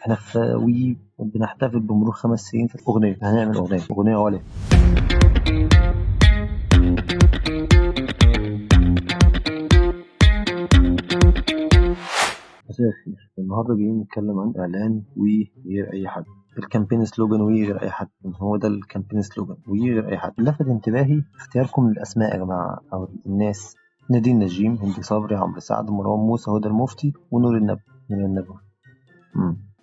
احنا في وي بنحتفل بمرور 5 سنين في الأغنية، هنعمل أغنية عالية. مساء الخير، النهاردة جايين نتكلم عن إعلان وي غير أي حد. الكامبين سلوجان وي غير أي حد، هو ده الكامبين سلوجان وي غير أي حد. لفت انتباهي اختياركم للأسماء يا جماعة أو الناس: نادين نجيم، هندي صبري، عمرو سعد، مروان موسى، هدى المفتي، ونور النبوي. من النبوي.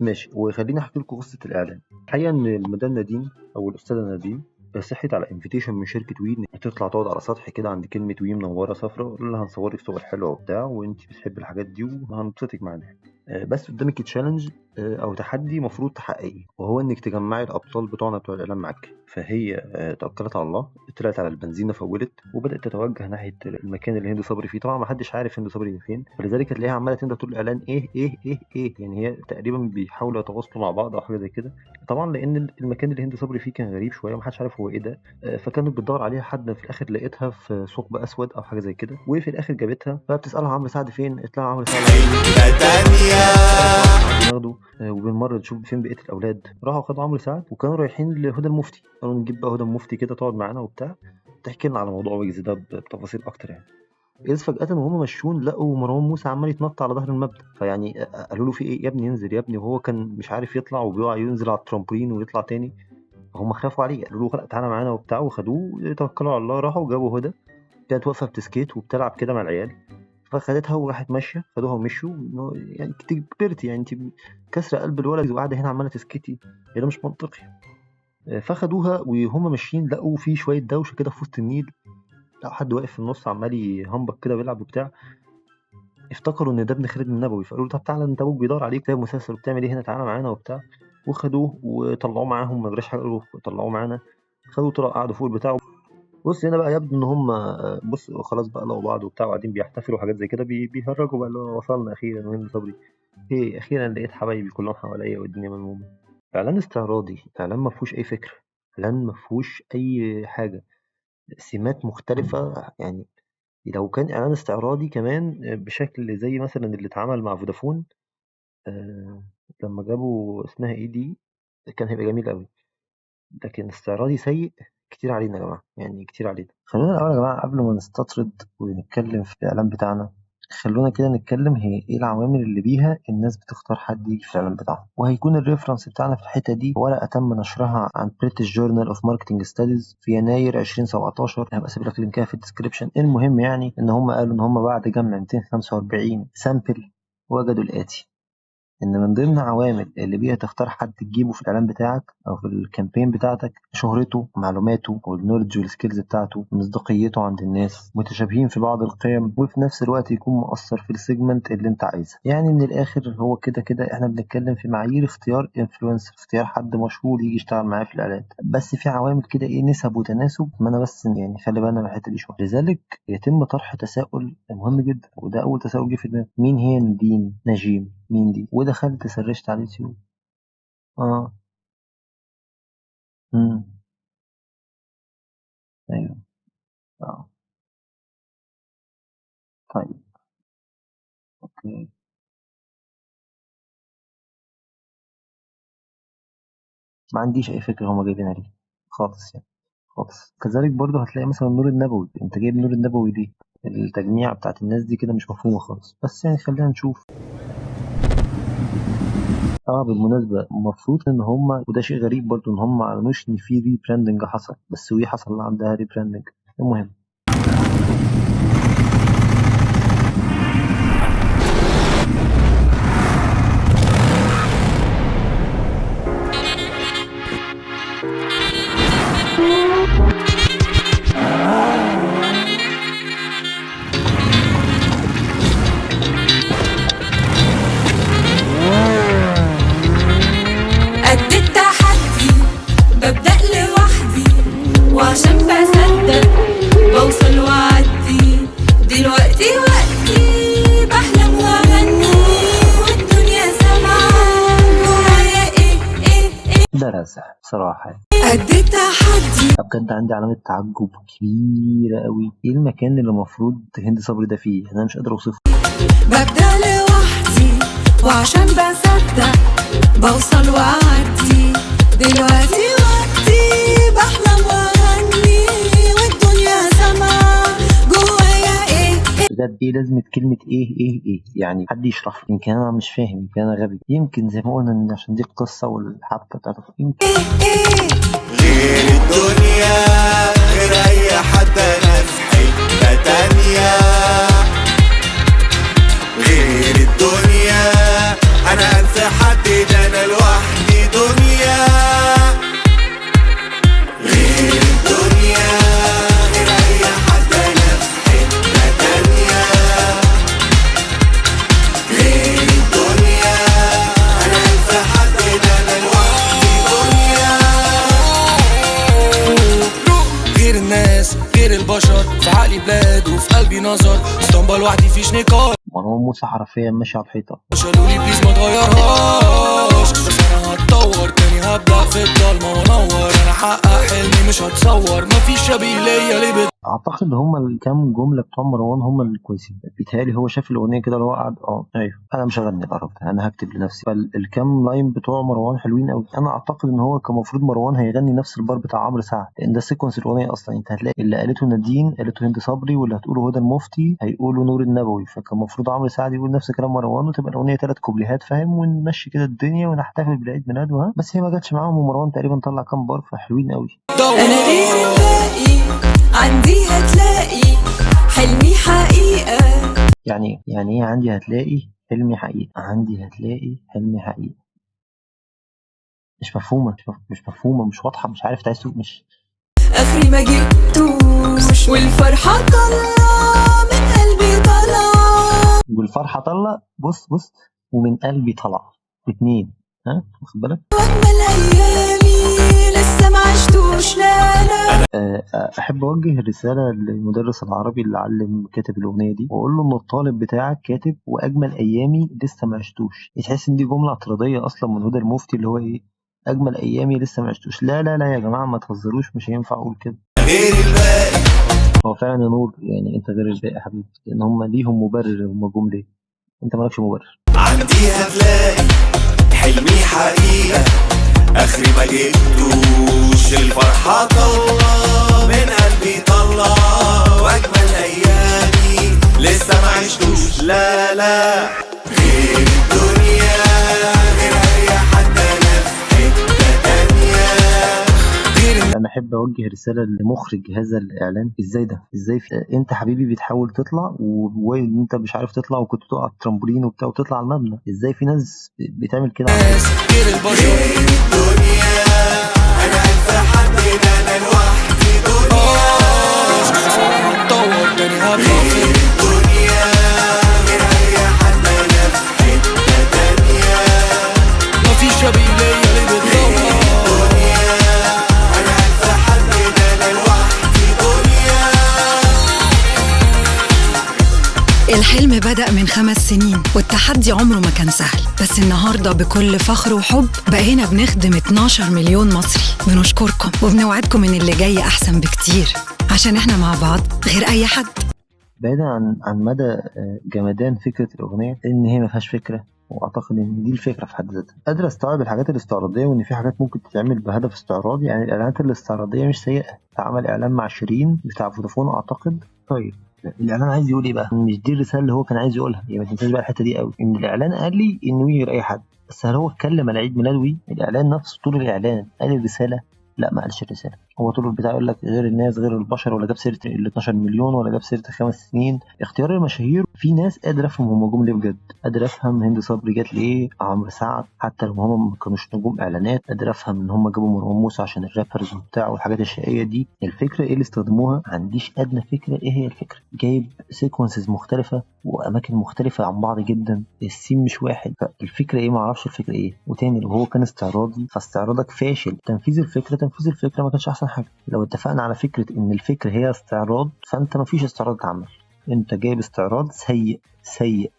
ماشي، وخليني احكي لكم قصه الاعلان. الحقيقه ان المدام نادين او الاستاذه نادين صحت على انفيتيشن من شركه وي ان تطلع تقعد على سطح كده عند كلمه وي منوره صفرا، وقالوا لها هنصورك صور حلوه وبتاع وانت بتحبي الحاجات دي وهنبسطك معانا. بس قدامك تشالنج او تحدي مفروض تحققيه، وهو انك تجمعي الابطال بتوعنا بتوع الاعلان معاك. فهي توكلت على الله، طلعت على البنزينه، فولت وبدات تتوجه ناحيه المكان اللي هند صبري فيه. طبعا ما حدش عارف هند صبري فين، فلذلك هتلاقيها عماله تنده طول الاعلان ايه، يعني هي تقريبا بيحاولوا يتواصلوا مع بعض او حاجه زي كده. طبعا لان المكان اللي هند صبري فيه كان غريب شويه ومحدش عارف هو ايه ده. فكانت بتدور عليها حد، في الاخر لقيتها في ثقب اسود او حاجه زي كده، وفي الاخر جابتها. فبتسالها عمرو سعد فين؟ قالت لها عمرو سعد ناخده. وبالمره تشوف فين بقيه الاولاد. راحوا خدوا عمرو سعد وكانوا رايحين لهدى المفتي، قالوا نجيب بقى هدى المفتي كده تقعد معانا وبتاع تحكي لنا على موضوع ويجز ده بتفاصيل اكتر يعني. إذ فجأة وهم ماشيين لقوا مروان موسى عمال يتنط على ظهر المبنى. فيعني قالوا له في ايه يا ابني؟ انزل يا ابني. وهو كان مش عارف يطلع وبيقع، ينزل على الترامبولين ويطلع تاني. فهم خافوا عليه، قالوا له تعالى معانا وبتاع، وخدوه توكلوا على الله. راحوا وجابوا هدى، كانت واقفة بتسكيت وبتلعب كده مع العيال. فخدتها وراحت ماشية، خدوها ومشوا. يعني كبرتي، يعني انت كسر قلب الولد وقاعدة هنا عمالة تسكتي، ده مش منطقي. فخدوها وهم ماشيين لقوا في شوية دوشة كده في وسط النيل، لقوا حد واقف في النص عمال يهمبك كده بيلعب وبتاع. افتكروا ان ده ابن خالد النبوي، فقالوا له طب تعالى، انت ابوك بيدور عليك، كتاب مسلسل وبتعمل ايه هنا، تعالى معانا وبتاع. وخدوه وطلعوه معاهم، ما جراش حاجه، قالوا طلعوه معانا. خدوه طلع قعدوا فوق البتاع. بص هنا بقى يبدو ان هم بص خلاص بقى لقوا بعض وبتاع وقاعدين بيحتفلوا وحاجات زي كده، بيهرجوا بقى اللي هو وصلنا اخيرا وهند صبري. ايه اخيرا لقيت حبايبي كلهم حواليا والدنيا ملمومه. اعلان استعراضي، اعلان ما فيهوش اي فكره، اعلان ما فيهوش اي حاجه، سمات مختلفه يعني. لو كان اعلان استعراضي كمان بشكل زي مثلا اللي اتعمل مع فودافون لما جابوا اسمها ايه دي، كان هيبقى جميل قوي. لكن استعراضي سيء، كتير علينا يا جماعة، يعني كتير علينا. خلونا الأول يا جماعة قبل ما نستطرد ونتكلم في الإعلان بتاعنا، خلونا كده نتكلم هي ايه العوامل اللي بيها الناس بتختار حد يجي في الإعلان بتاعهم. وهيكون الريفرنس بتاعنا في الحتة دي ورقة تم نشرها عن British Journal of Marketing Studies في يناير 2017. هبقى اسيب لك لينكها في الديسكريبشن. المهم يعني ان هم قالوا ان هم بعد جمع 245 سامبل وجدوا الآتي: إن من ضمن عوامل اللي بيها تختار حد تجيبه في الإعلان بتاعك أو في الكامبين بتاعتك شهرته، معلوماته والنولج والسكيلز بتاعته، مصداقيته عند الناس، متشابهين في بعض القيم، وفي نفس الوقت يكون مؤثر في السيجمنت اللي أنت عايزه. يعني من الآخر هو كده كده إحنا بنتكلم في معايير اختيار انفلونسر، اختيار حد مشهور يجي يشتغل معاه في الإعلان. بس في عوامل كده إيه، نسب وتناسب. ما أنا بس يعني خلي بالنا من الحتة دي شوية. لذلك يتم طرح تساؤل مهم جدا، وده أول تساؤل جه في دماغي: مين هي نادين نجيم؟ مين دي؟ ودخلت سرشت على اليوتيوب. اه. امم. ايوه. اه. طيب. اوكي. ما عنديش اي فكره هما جايبينها ليه خالص يعني، خالص. كذلك برضه هتلاقي مثلا نور النبوي، انت جايب نور النبوي ليه؟ التجميع بتاعت الناس دي كده مش مفهومه خالص. بس يعني خلينا نشوف. بالمناسبة المفروض ان هما، وده شيء غريب برضه، ان هما معلنوش ان في ري براندنج حصل، بس وي حصل لها عندها ري براندنج. المهم، قد التحدي ببدأ لوحدي، وعشان بصدق بوصل وأعدي. دلوقتي وقتي بحلم وأغني، والدنيا سامعة جوايا إيه. ده رزع بصراحة يعني. قد التحدي بجد عندي علامة تعجب كبيرة قوي، ايه المكان اللي المفروض هند صبري ده فيه؟ انا مش قادر اوصفه. ببدأ لوحدي، وعشان بصدق بوصل وأعدي. دلوقتي وقتي بحلم وأغني والدنيا سما جوايا إيه. بجد ايه لازمة كلمة ايه يعني حد يشرح لي. يمكن انا مش فاهم، يمكن انا غبي، يمكن زي ما قلنا ان عشان دي القصة والحبكة بتاعت يمكن غير الدنيا غير اي حد، انا في حتة تانية. غير الدنيا انا انسى حد، ده انا لوحدي دنيا. غير الدنيا غير اي حد، انا في حتة تانية. غير الدنيا انا انسى حد، ده انا لوحدي دنيا. غير الناس غير البشر، في عقلي بلاد وفي قلبي نظر. اسطنبول لوحدي فيش نقاش. مروان موسى حرفيا ماشي على الحيطة. قالولي بليز ما تغيرهاش، بس انا هتطور تاني، هبدأ في الضلمة وانور. انا حقق حلمي مش هتصور، مفيش شبيه ليا ليه. اعتقد هما الكام جمله بتوع مروان هما الكويسين. بيتهيألي هو شاف الاغنيه كده اللي هو قعد ايوه انا مش هغني القرف ده، انا هكتب لنفسي. فالكام لاين بتوع مروان حلوين قوي. انا اعتقد ان هو كان المفروض مروان هيغني نفس البار بتاع عمرو سعد، لان ده سيكونس الاغنيه اصلا. انت هتلاقي اللي قالته نادين قالته هند صبري، واللي هتقوله هدى المفتي هيقولوا نور النبوي. فكان المفروض عمرو سعد يقول نفس كلام مروان، وتبقى الاغنيه 3 كوبليهات فاهم، ونمشي كده الدنيا ونحتفل بالعيد ميلاده. بس هي ما جاتش معاهم، ومروان تقريبا طلع كام بار فحلوين قوي. أنا غير الباقي عندي هتلاقي حلمي حقيقة. يعني ايه عندي هتلاقي حلمي حقيقة؟ عندي هتلاقي حلمي حقيقة مش مفهومة، مش مفهومة، مش واضحة، مش عارف تعيش مش آخري ما جبتوش والفرحة طلع من قلبي طلع. والفرحة طلع بص ومن قلبي طلع الاتنين. واخد بالك؟ وأجمل أيامي لسه ما عشتوش. لا أحب أوجه رسالة للمدرس العربي اللي علم كاتب الأغنية دي، وأقول له إن الطالب بتاعك كاتب وأجمل أيامي لسه ما عشتوش. تحس إن دي جملة اعتراضية أصلا من هدى المفتي، اللي هو إيه أجمل أيامي لسه ما عشتوش. لا يا جماعة ما تهزروش، مش هينفع أقول كده. غير الباقي هو فعلا يا نور، يعني أنت غير الباقي يا حبيبي، لأن هم ليهم مبرر، هم جملة أنت مالكش مبرر. عندي هتلاقي حلمي حقيقة، اخري ما جبتوش الفرحة طلع من قلبي طلع. واجمل ايامي لسه ما عشتوش. لا غير الدنيا غير اي حد، انا في حتة تانية. انا احب اوجه رساله لمخرج هذا الاعلان. ازاي ده؟ ازاي انت حبيبي بتحاول تطلع وانت مش عارف تطلع، وكنت تقع الترامبولين وبتاع وتطلع على المبنى. ازاي في ناس بتعمل كده؟ غير الدنيا انا انسى حد، انا لوحدي دنيا. هتطور تاني هبقى غير الدنيا غير اي حد، انا في حتة تانية. مفيش شبيه ليا ليه بتدور. الحلم بدأ من 5 سنين، والتحدي عمره ما كان سهل، بس النهاردة بكل فخر وحب بقينا بنخدم 12 مليون مصري. بنشكركم وبنوعدكم إن اللي جاي أحسن بكتير، عشان إحنا مع بعض غير أي حد. بعيدا عن مدى جمدان فكرة الأغنية، إن هي ما فيهاش فكرة، واعتقد ان دي الفكره في حد ذاتها. قادر استوعب الحاجات الاستعراضيه، وان في حاجات ممكن تتعمل بهدف استعراضي. يعني الاعلانات الاستعراضيه مش سيئه. اتعمل اعلان مع شيرين بتاع فودافون اعتقد. طيب الاعلان عايز يقول ايه بقى؟ مش دي الرساله اللي هو كان عايز يقولها. يعني ما تنساش بقى الحته دي قوي، ان الاعلان قال لي انه يغير اي حد، بس هل هو اتكلم على عيد ميلاد وي؟ الاعلان نفسه طول الاعلان قال الرساله؟ لا ما قالش الرساله. هو طول البتاع يقول لك غير الناس غير البشر، ولا جاب سيره ال 12 مليون، ولا جاب سيره 5 سنين. اختيار المشاهير في ناس قادر افهم هم جم ليه بجد. قادر افهم هند صبري جت ليه، عمرو سعد حتى لو هم ما كانوش نجوم اعلانات. قادر افهم ان هم جابوا مروان موسى عشان الرابرز وبتاع والحاجات الشقيه دي. الفكره ايه اللي استخدموها؟ ما عنديش ادنى فكره ايه هي الفكره. جايب سيكونسز مختلفه واماكن مختلفه عن بعض جدا، السين مش واحد. فالفكره ايه؟ ما اعرفش الفكره ايه. وتاني لو هو كان استعراضي فاستعراضك فاشل. تنفيذ الفكره ما كانش احسن حاجه. لو اتفقنا على فكره ان الفكره هي استعراض، فانت ما فيش استعراض اتعمل، انت جايب استعراض سيء.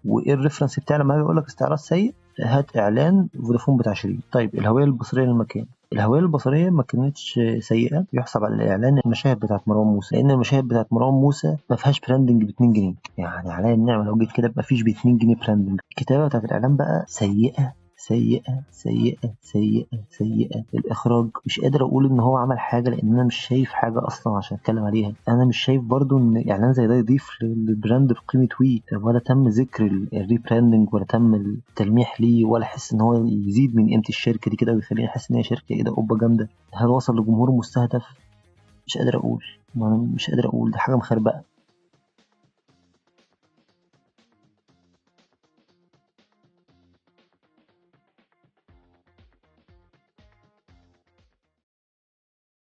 وايه الريفرنس بتاعي لما يقول لك استعراض سيء؟ هات اعلان فودافون بتاع شيرين. طيب الهويه البصريه للمكان، الهوية البصرية ما كانتش سيئة، يحسب على الإعلان المشاهد بتاعت مروان موسى، لأن المشاهد بتاعت مروان موسى ما فيهاش براندنج ب2 جنيه، يعني عليا النعمة لو جيت كده ما فيش ب2 جنيه براندنج. الكتابة بتاعت الإعلان بقى سيئة سيئة سيئة سيئة سيئة. الإخراج مش قادر أقول إن هو عمل حاجة، لأن أنا مش شايف حاجة أصلا عشان أتكلم عليها. أنا مش شايف برضو إن إعلان زي ده يضيف للبراند بقيمة وي، ولا تم ذكر الريبراندنج، ولا تم التلميح ليه، ولا أحس إن هو يزيد من قيمة الشركة دي كده ويخليني أحس إن هي شركة كده قبة جامدة. هل وصل لجمهور مستهدف؟ مش قادر أقول، ده حاجة مخربقة.